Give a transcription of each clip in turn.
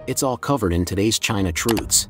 It's all covered in today's China Truths.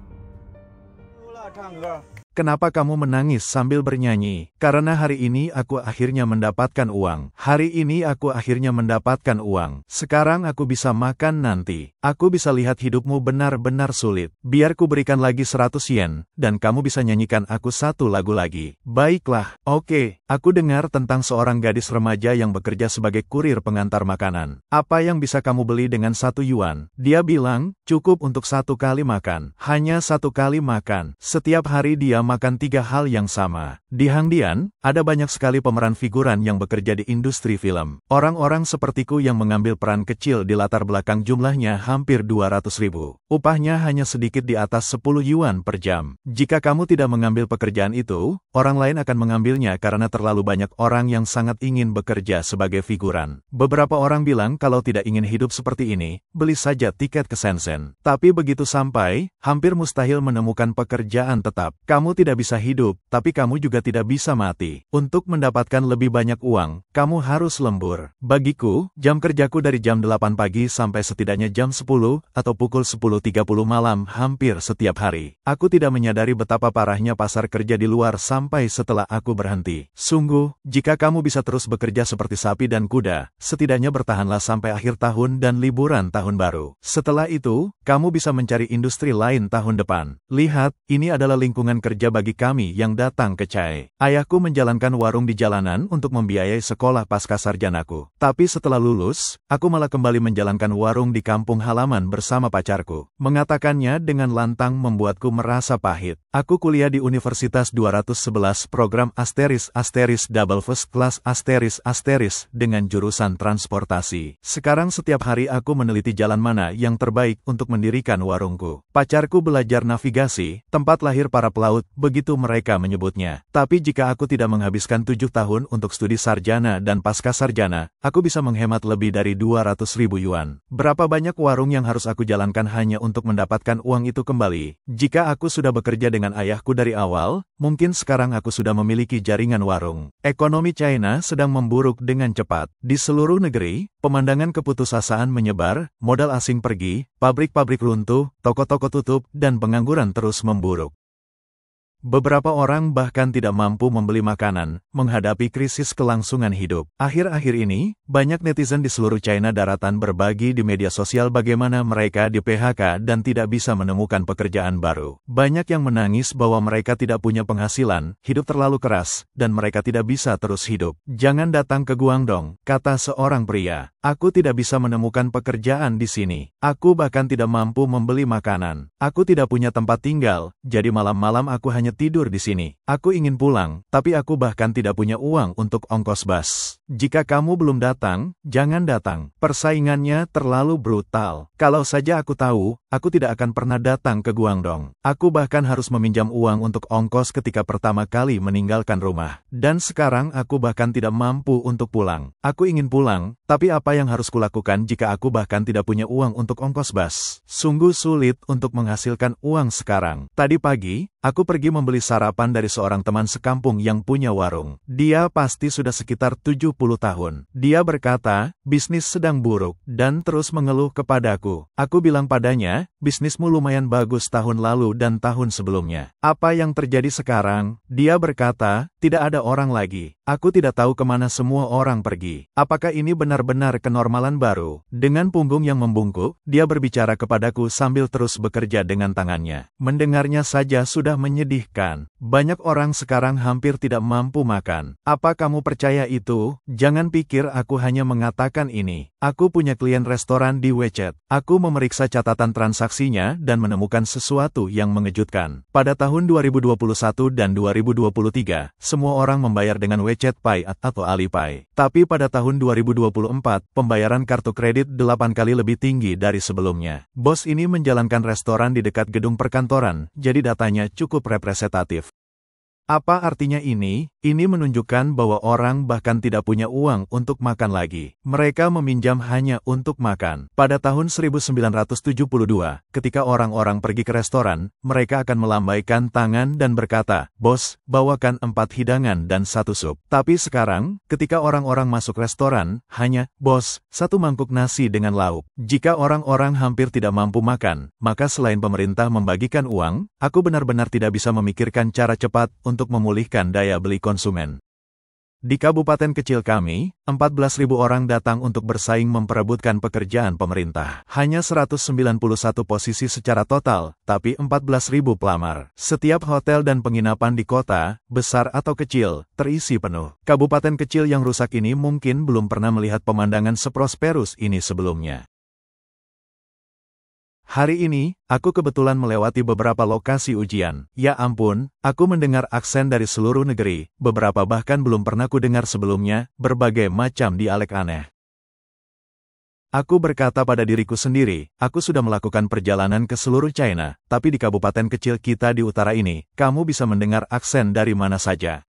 Kenapa kamu menangis sambil bernyanyi? Karena hari ini aku akhirnya mendapatkan uang. Hari ini aku akhirnya mendapatkan uang. Sekarang aku bisa makan nanti. Aku bisa lihat hidupmu benar-benar sulit. Biar ku berikan lagi 100 yen, dan kamu bisa nyanyikan aku satu lagu lagi. Baiklah, oke. Aku dengar tentang seorang gadis remaja yang bekerja sebagai kurir pengantar makanan. Apa yang bisa kamu beli dengan 1 yuan? Dia bilang, cukup untuk 1 kali makan. Hanya 1 kali makan. Setiap hari dia makan 3 hal yang sama. Di Hangdian, ada banyak sekali pemeran figuran yang bekerja di industri film. Orang-orang sepertiku yang mengambil peran kecil di latar belakang jumlahnya hampir 200.000. Upahnya hanya sedikit di atas 10 yuan per jam. Jika kamu tidak mengambil pekerjaan itu, orang lain akan mengambilnya karena terlalu banyak orang yang sangat ingin bekerja sebagai figuran. Beberapa orang bilang kalau tidak ingin hidup seperti ini, beli saja tiket ke Shenzhen. Tapi begitu sampai, hampir mustahil menemukan pekerjaan tetap. Kamu tidak bisa hidup, tapi kamu juga tidak bisa mati. Untuk mendapatkan lebih banyak uang, kamu harus lembur. Bagiku, jam kerjaku dari jam 8 pagi sampai setidaknya jam 10 atau pukul 10.30 malam hampir setiap hari. Aku tidak menyadari betapa parahnya pasar kerja di luar sampai setelah aku berhenti. Sungguh, jika kamu bisa terus bekerja seperti sapi dan kuda, setidaknya bertahanlah sampai akhir tahun dan liburan tahun baru. Setelah itu, kamu bisa mencari industri lain tahun depan. Lihat, ini adalah lingkungan kerja bagi kami yang datang ke Chai. Ayahku menjalankan warung di jalanan untuk membiayai sekolah pasca sarjanaku. Tapi setelah lulus, aku malah kembali menjalankan warung di kampung halaman bersama pacarku. Mengatakannya dengan lantang membuatku merasa pahit. Aku kuliah di Universitas 211 program double first class dengan jurusan transportasi. Sekarang setiap hari aku meneliti jalan mana yang terbaik untuk mendirikan warungku. Pacarku belajar navigasi, tempat lahir para pelaut, begitu mereka menyebutnya. Tapi jika aku tidak menghabiskan 7 tahun untuk studi sarjana dan pasca sarjana, aku bisa menghemat lebih dari 200.000 yuan. Berapa banyak warung yang harus aku jalankan hanya untuk mendapatkan uang itu kembali? Jika aku sudah bekerja dengan ayahku dari awal, mungkin sekarang aku sudah memiliki jaringan warung. Ekonomi China sedang memburuk dengan cepat. Di seluruh negeri, pemandangan keputusasaan menyebar, modal asing pergi, pabrik-pabrik runtuh, toko-toko tutup, dan pengangguran terus memburuk. Beberapa orang bahkan tidak mampu membeli makanan, menghadapi krisis kelangsungan hidup. Akhir-akhir ini, banyak netizen di seluruh China daratan berbagi di media sosial bagaimana mereka di PHK dan tidak bisa menemukan pekerjaan baru. Banyak yang menangis bahwa mereka tidak punya penghasilan, hidup terlalu keras, dan mereka tidak bisa terus hidup. Jangan datang ke Guangdong, kata seorang pria. Aku tidak bisa menemukan pekerjaan di sini. Aku bahkan tidak mampu membeli makanan. Aku tidak punya tempat tinggal, jadi malam-malam aku hanya tidur di sini. Aku ingin pulang, tapi aku bahkan tidak punya uang untuk ongkos bus. Jika kamu belum datang, jangan datang. Persaingannya terlalu brutal. Kalau saja aku tahu, aku tidak akan pernah datang ke Guangdong. Aku bahkan harus meminjam uang untuk ongkos ketika pertama kali meninggalkan rumah. Dan sekarang aku bahkan tidak mampu untuk pulang. Aku ingin pulang, tapi apa yang harus kulakukan jika aku bahkan tidak punya uang untuk ongkos bus? Sungguh sulit untuk menghasilkan uang sekarang. Tadi pagi, aku pergi membeli sarapan dari seorang teman sekampung yang punya warung. Dia pasti sudah sekitar 70 tahun. Dia berkata, bisnis sedang buruk, dan terus mengeluh kepadaku. Aku bilang padanya, bisnismu lumayan bagus tahun lalu dan tahun sebelumnya. Apa yang terjadi sekarang? Dia berkata, tidak ada orang lagi. Aku tidak tahu kemana semua orang pergi. Apakah ini benar-benar kenormalan baru? Dengan punggung yang membungkuk, dia berbicara kepadaku sambil terus bekerja dengan tangannya. Mendengarnya saja sudah menyedihkan. Banyak orang sekarang hampir tidak mampu makan. Apa kamu percaya itu? Jangan pikir aku hanya mengatakan ini. Aku punya klien restoran di WeChat. Aku memeriksa catatan transaksinya dan menemukan sesuatu yang mengejutkan. Pada tahun 2021 dan 2023, semua orang membayar dengan WeChat Pay atau Alipay. Tapi pada tahun 2024, pembayaran kartu kredit 8 kali lebih tinggi dari sebelumnya. Bos ini menjalankan restoran di dekat gedung perkantoran, jadi datanya cukup representatif. Apa artinya ini? Ini menunjukkan bahwa orang bahkan tidak punya uang untuk makan lagi. Mereka meminjam hanya untuk makan. Pada tahun 1972, ketika orang-orang pergi ke restoran, mereka akan melambaikan tangan dan berkata, "Bos, bawakan 4 hidangan dan 1 sup." Tapi sekarang, ketika orang-orang masuk restoran, hanya, "Bos, 1 mangkuk nasi dengan lauk." Jika orang-orang hampir tidak mampu makan, maka selain pemerintah membagikan uang, aku benar-benar tidak bisa memikirkan cara cepat untuk memulihkan daya beli konsumen. Di kabupaten kecil kami, 14.000 orang datang untuk bersaing memperebutkan pekerjaan pemerintah. Hanya 191 posisi secara total, tapi 14.000 pelamar. Setiap hotel dan penginapan di kota, besar atau kecil, terisi penuh. Kabupaten kecil yang rusak ini mungkin belum pernah melihat pemandangan seprosperus ini sebelumnya. Hari ini, aku kebetulan melewati beberapa lokasi ujian. Ya ampun, aku mendengar aksen dari seluruh negeri, beberapa bahkan belum pernah kudengar sebelumnya, berbagai macam dialek aneh. Aku berkata pada diriku sendiri, aku sudah melakukan perjalanan ke seluruh China, tapi di kabupaten kecil kita di utara ini, kamu bisa mendengar aksen dari mana saja.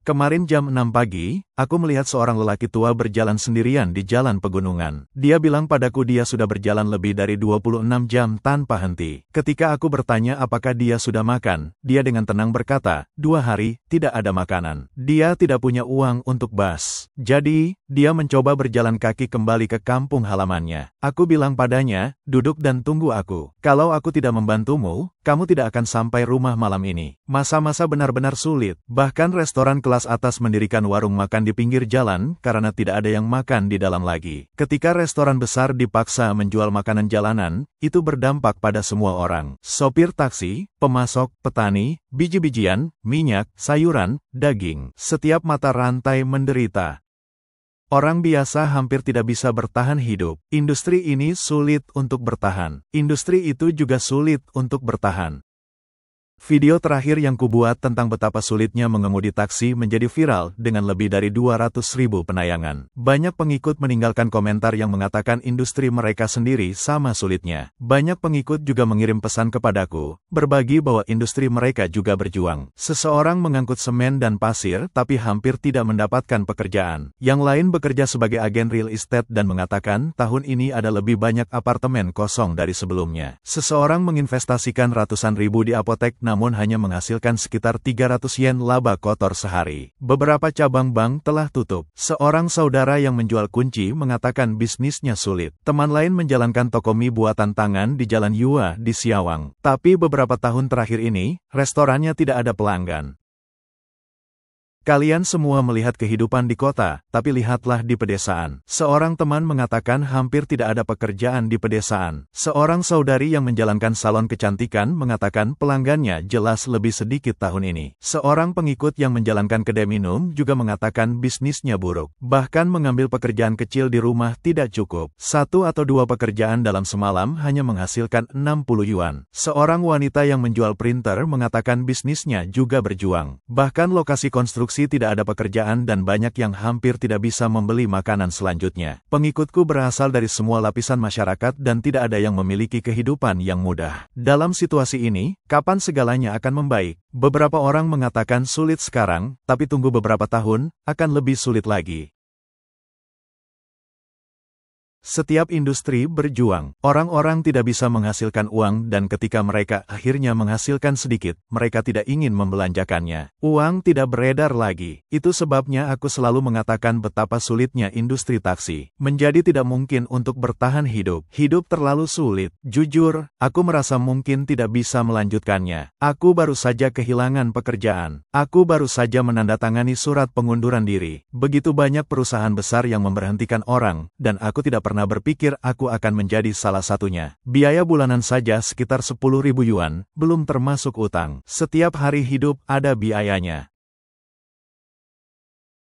Kemarin jam 6 pagi, aku melihat seorang lelaki tua berjalan sendirian di jalan pegunungan. Dia bilang padaku dia sudah berjalan lebih dari 26 jam tanpa henti. Ketika aku bertanya apakah dia sudah makan, dia dengan tenang berkata, 2 hari, tidak ada makanan. Dia tidak punya uang untuk bus. Jadi, dia mencoba berjalan kaki kembali ke kampung halamannya. Aku bilang padanya, duduk dan tunggu aku. Kalau aku tidak membantumu, kamu tidak akan sampai rumah malam ini. Masa-masa benar-benar sulit. Bahkan restoran kelas atas mendirikan warung makan di pinggir jalan karena tidak ada yang makan di dalam lagi. Ketika restoran besar dipaksa menjual makanan jalanan, itu berdampak pada semua orang. Sopir taksi, pemasok, petani, biji-bijian, minyak, sayuran, daging. Setiap mata rantai menderita. Orang biasa hampir tidak bisa bertahan hidup. Industri ini sulit untuk bertahan. Industri itu juga sulit untuk bertahan. Video terakhir yang kubuat tentang betapa sulitnya mengemudi taksi menjadi viral dengan lebih dari 200.000 penayangan. Banyak pengikut meninggalkan komentar yang mengatakan industri mereka sendiri sama sulitnya. Banyak pengikut juga mengirim pesan kepadaku, berbagi bahwa industri mereka juga berjuang. Seseorang mengangkut semen dan pasir tapi hampir tidak mendapatkan pekerjaan. Yang lain bekerja sebagai agen real estate dan mengatakan tahun ini ada lebih banyak apartemen kosong dari sebelumnya. Seseorang menginvestasikan ratusan ribu di apotek namun hanya menghasilkan sekitar 300 yen laba kotor sehari. Beberapa cabang bank telah tutup. Seorang saudara yang menjual kunci mengatakan bisnisnya sulit. Teman lain menjalankan toko mie buatan tangan di Jalan Yua di Siawang. Tapi beberapa tahun terakhir ini, restorannya tidak ada pelanggan. Kalian semua melihat kehidupan di kota, tapi lihatlah di pedesaan. Seorang teman mengatakan hampir tidak ada pekerjaan di pedesaan. Seorang saudari yang menjalankan salon kecantikan mengatakan pelanggannya jelas lebih sedikit tahun ini. Seorang pengikut yang menjalankan kedai minum juga mengatakan bisnisnya buruk. Bahkan mengambil pekerjaan kecil di rumah tidak cukup. 1 atau 2 pekerjaan dalam semalam hanya menghasilkan 60 yuan. Seorang wanita yang menjual printer mengatakan bisnisnya juga berjuang. Bahkan lokasi konstruksi tidak ada pekerjaan dan banyak yang hampir tidak bisa membeli makanan selanjutnya. Pengikutku berasal dari semua lapisan masyarakat dan tidak ada yang memiliki kehidupan yang mudah. Dalam situasi ini, kapan segalanya akan membaik? Beberapa orang mengatakan sulit sekarang, tapi tunggu beberapa tahun, akan lebih sulit lagi. Setiap industri berjuang. Orang-orang tidak bisa menghasilkan uang dan ketika mereka akhirnya menghasilkan sedikit, mereka tidak ingin membelanjakannya. Uang tidak beredar lagi. Itu sebabnya aku selalu mengatakan betapa sulitnya industri taksi. Menjadi tidak mungkin untuk bertahan hidup. Hidup terlalu sulit. Jujur, aku merasa mungkin tidak bisa melanjutkannya. Aku baru saja kehilangan pekerjaan. Aku baru saja menandatangani surat pengunduran diri. Begitu banyak perusahaan besar yang memberhentikan orang, dan aku tidak pernah berpikir aku akan menjadi salah satunya. Biaya bulanan saja sekitar 10.000 yuan, belum termasuk utang. Setiap hari hidup ada biayanya.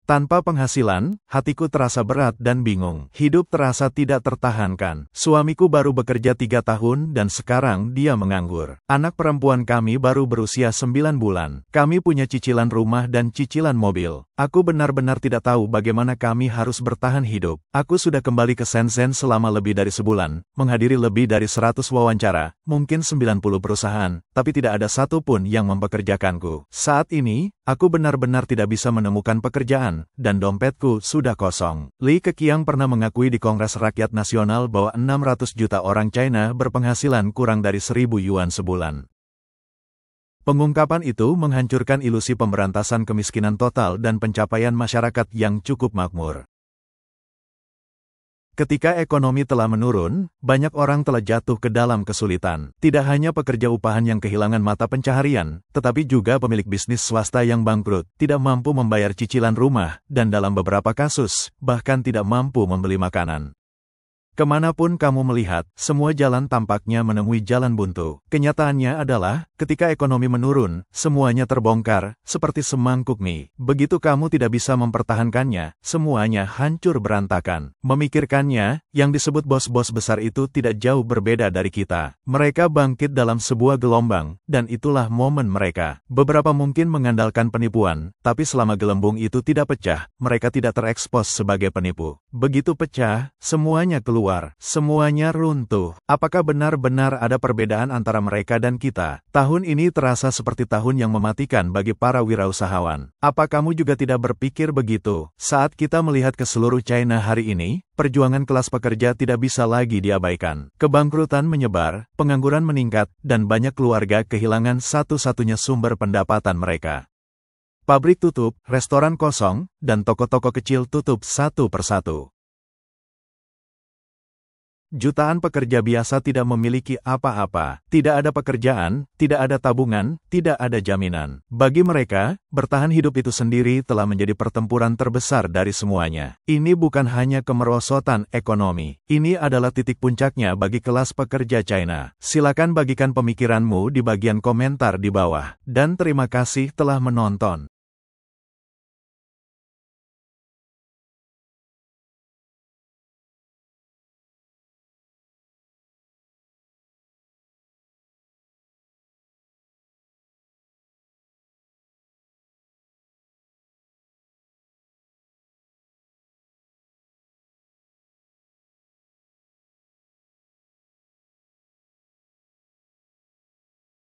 Tanpa penghasilan, hatiku terasa berat dan bingung. Hidup terasa tidak tertahankan. Suamiku baru bekerja 3 tahun dan sekarang dia menganggur. Anak perempuan kami baru berusia 9 bulan. Kami punya cicilan rumah dan cicilan mobil. Aku benar-benar tidak tahu bagaimana kami harus bertahan hidup. Aku sudah kembali ke Shenzhen selama lebih dari sebulan, menghadiri lebih dari 100 wawancara, mungkin 90 perusahaan, tapi tidak ada satupun yang mempekerjakanku. Saat ini, aku benar-benar tidak bisa menemukan pekerjaan, dan dompetku sudah kosong. Li Keqiang pernah mengakui di Kongres Rakyat Nasional bahwa 600 juta orang China berpenghasilan kurang dari 1.000 yuan sebulan. Pengungkapan itu menghancurkan ilusi pemberantasan kemiskinan total dan pencapaian masyarakat yang cukup makmur. Ketika ekonomi telah menurun, banyak orang telah jatuh ke dalam kesulitan. Tidak hanya pekerja upahan yang kehilangan mata pencaharian, tetapi juga pemilik bisnis swasta yang bangkrut, tidak mampu membayar cicilan rumah, dan dalam beberapa kasus, bahkan tidak mampu membeli makanan. Kemanapun kamu melihat, semua jalan tampaknya menemui jalan buntu. Kenyataannya adalah, ketika ekonomi menurun, semuanya terbongkar, seperti semangkuk mie. Begitu kamu tidak bisa mempertahankannya, semuanya hancur berantakan. Memikirkannya, yang disebut bos-bos besar itu tidak jauh berbeda dari kita. Mereka bangkit dalam sebuah gelombang, dan itulah momen mereka. Beberapa mungkin mengandalkan penipuan, tapi selama gelembung itu tidak pecah, mereka tidak terekspos sebagai penipu. Begitu pecah, semuanya keluar. Semuanya runtuh. Apakah benar-benar ada perbedaan antara mereka dan kita? Tahun ini terasa seperti tahun yang mematikan bagi para wirausahawan. Apa kamu juga tidak berpikir begitu? Saat kita melihat ke seluruh China hari ini, perjuangan kelas pekerja tidak bisa lagi diabaikan. Kebangkrutan menyebar, pengangguran meningkat, dan banyak keluarga kehilangan satu-satunya sumber pendapatan mereka. Pabrik tutup, restoran kosong, dan toko-toko kecil tutup satu persatu. Jutaan pekerja biasa tidak memiliki apa-apa, tidak ada pekerjaan, tidak ada tabungan, tidak ada jaminan. Bagi mereka, bertahan hidup itu sendiri telah menjadi pertempuran terbesar dari semuanya. Ini bukan hanya kemerosotan ekonomi, ini adalah titik puncaknya bagi kelas pekerja China. Silakan bagikan pemikiranmu di bagian komentar di bawah, dan terima kasih telah menonton.